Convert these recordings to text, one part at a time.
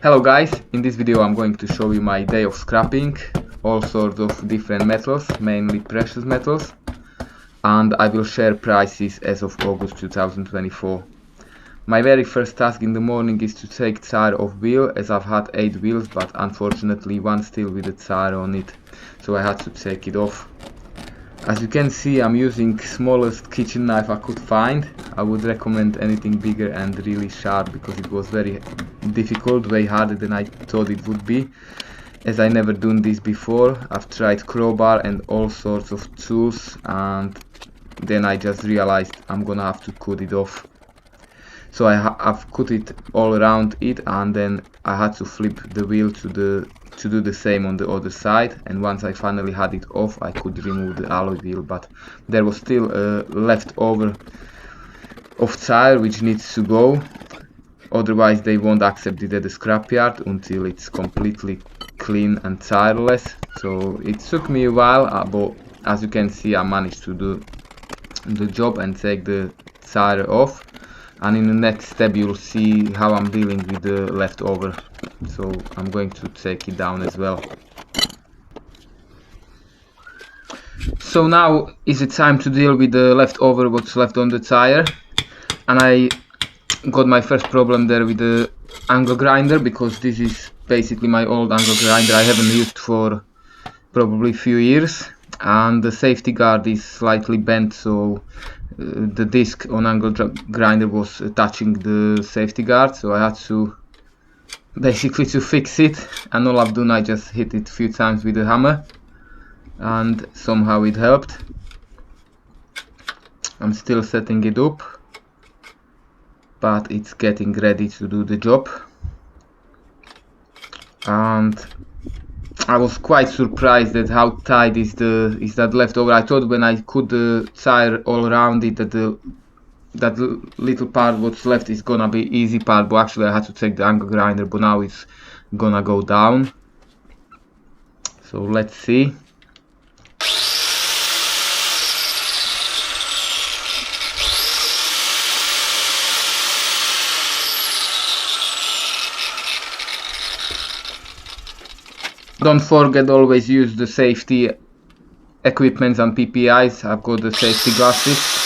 Hello guys, in this video I'm going to show you my day of scrapping all sorts of different metals, mainly precious metals, and I will share prices as of August 2024. My very first task in the morning is to take tyre off wheel, as I've had 8 wheels but unfortunately one still with a tyre on it, so I had to take it off. As you can see, I'm using smallest kitchen knife I could find. I would recommend anything bigger and really sharp because it was very difficult, way harder than I thought it would be, as I never done this before. I've tried crowbar and all sorts of tools, and then I just realized I'm gonna have to cut it off. So I've cut it all around it, and then I had to flip the wheel to do the same on the other side, and once I finally had it off I could remove the alloy wheel, but there was still a leftover of tyre which needs to go, otherwise they won't accept it at the scrapyard until it's completely clean and tireless. So it took me a while, but as you can see I managed to do the job and take the tyre off, and in the next step you'll see how I'm dealing with the leftover. So I'm going to take it down as well. So now is the time to deal with the leftover, what's left on the tyre, and I got my first problem there with the angle grinder, because this is basically my old angle grinder I haven't used for probably a few years, and the safety guard is slightly bent, so the disc on angle grinder was touching the safety guard, so I had to basically to fix it, and all I've done, I just hit it a few times with a hammer and somehow it helped. I'm still setting it up, but it's getting ready to do the job. And I was quite surprised at how tight is that leftover. I thought when I cut the tyre all around it that little part what's left is gonna be easy part, but actually I had to take the angle grinder, but now it's gonna go down. So let's see. Don't forget, always use the safety equipments and PPIs. I've got the safety glasses.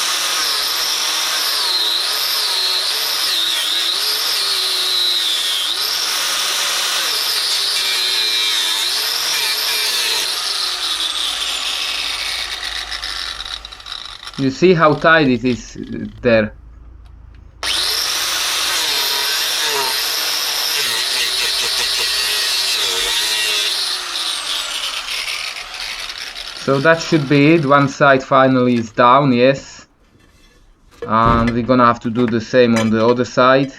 You see how tight it is there. So that should be it. One side finally is down, yes. And we're gonna have to do the same on the other side.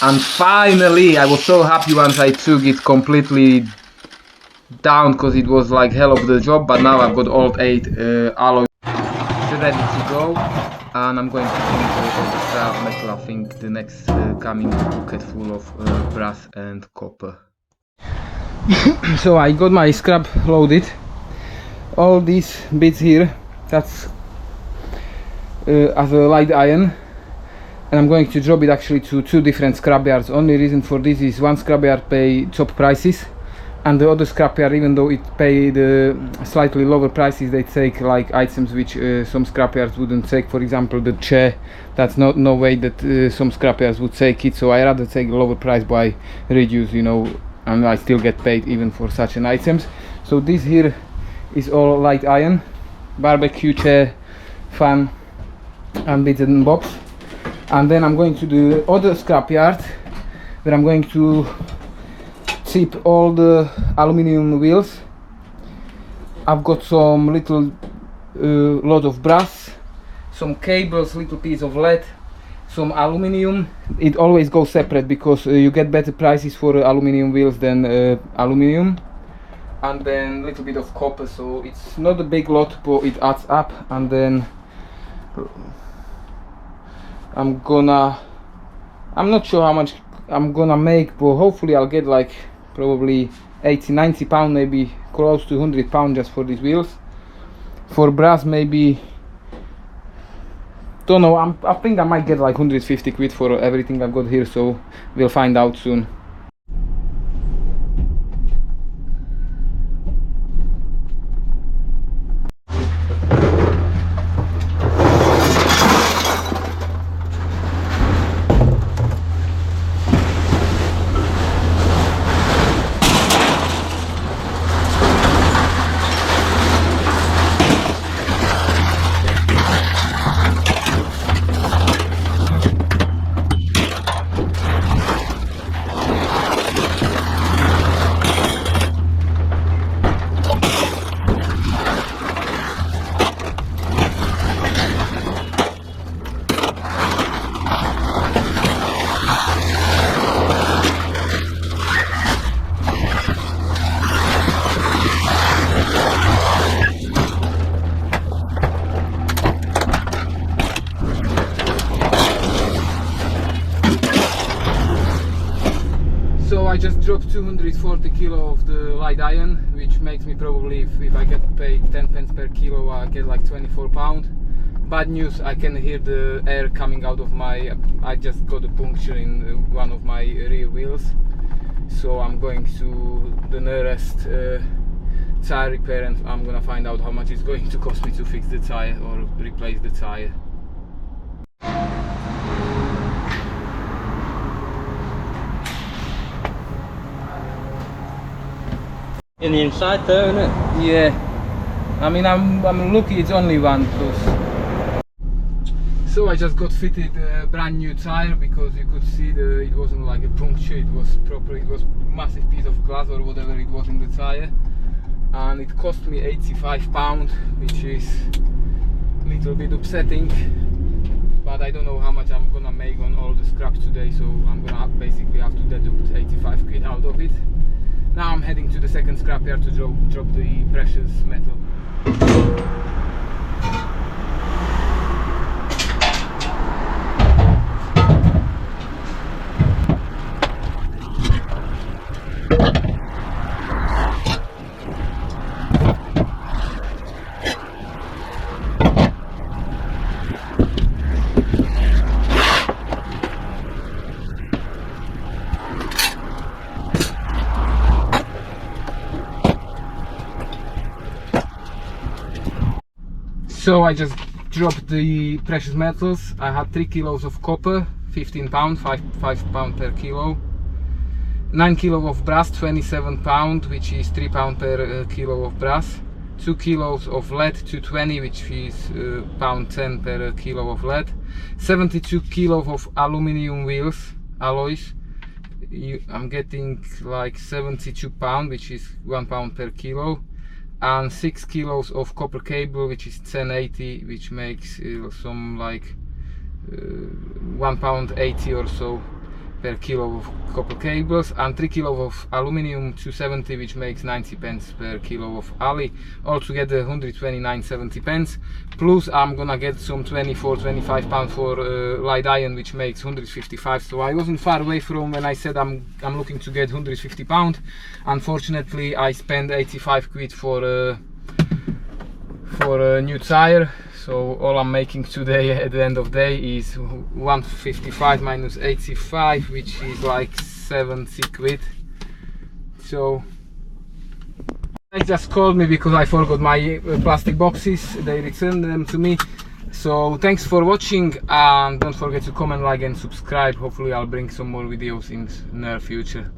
And finally, I was so happy once I took it completely down, because it was like hell of the job, but now I've got all 8 alloys ready to go, and I'm going to finish all the scrap metal. I think the next coming bucket full of brass and copper. So I got my scrap loaded. All these bits here, that's as a light iron. And I'm going to drop it actually to 2 different scrapyards. Only reason for this is one scrapyard pay top prices, and the other scrapyard, even though it pay the slightly lower prices, they take like items which some scrapyards wouldn't take. For example, the chair, that's no way that some scrapyards would take it, so I rather take a lower price by reduce, you know, and I still get paid even for such an items. So this here is all light iron, barbecue chair, fan and bits and bobs. And then I'm going to the other scrapyard, where I'm going to chip all the aluminium wheels. I've got some little lot of brass, some cables, little piece of lead, some aluminium. It always goes separate because you get better prices for aluminium wheels than aluminium. and then a little bit of copper, so it's not a big lot, but it adds up. And then I'm not sure how much I'm gonna make, but hopefully I'll get like probably 80-90 pound, maybe close to 100 pound just for these wheels. For brass, maybe, don't know, I think I might get like 150 quid for everything I've got here, so we'll find out soon. So I just dropped 240 kilo of the light iron, which makes me probably, if I get paid 10 pence per kilo, I get like 24 pound. Bad news, I can hear the air coming out of I just got a puncture in one of my rear wheels. So I'm going to the nearest tire repair, and I'm gonna find out how much it's going to cost me to fix the tire or replace the tire. In the inside there, isn't it? Yeah, I mean, I'm lucky it's only one plus. So I just got fitted a brand new tire, because you could see it wasn't like a puncture, it was proper, it was a massive piece of glass or whatever it was in the tire, and it cost me 85 pound, which is a little bit upsetting, but I don't know how much I'm gonna make on all the scraps today, so I'm gonna basically have to deduct 85 quid out of it. Now I'm heading to the second scrapyard to drop the precious metal. So I just dropped the precious metals. I had 3 kilos of copper, 15 pound, 5 pound per kilo. 9 kilo of brass, 27 pound, which is 3 pound per kilo of brass. 2 kilos of lead, 220, which is pound 10 per kilo of lead. 72 kilos of aluminium wheels, alloys. I'm getting like 72 pound, which is 1 pound per kilo. And 6 kilos of copper cable, which is 1080, which makes some like 1 pound 80 or so per kilo of copper cables, and 3 kilos of aluminium 270, which makes 90 pence per kilo of ali. Altogether 129.70 pence. Plus I'm gonna get some 24-25 pounds for light iron, which makes 155. So I wasn't far away from when I said I'm looking to get 150 pound. Unfortunately, I spent 85 quid for a new tire. So all I'm making today at the end of the day is 155 minus 85, which is like 70 quid. So they just called me because I forgot my plastic boxes. They returned them to me. So thanks for watching, and don't forget to comment, like and subscribe. Hopefully I'll bring some more videos in the near future.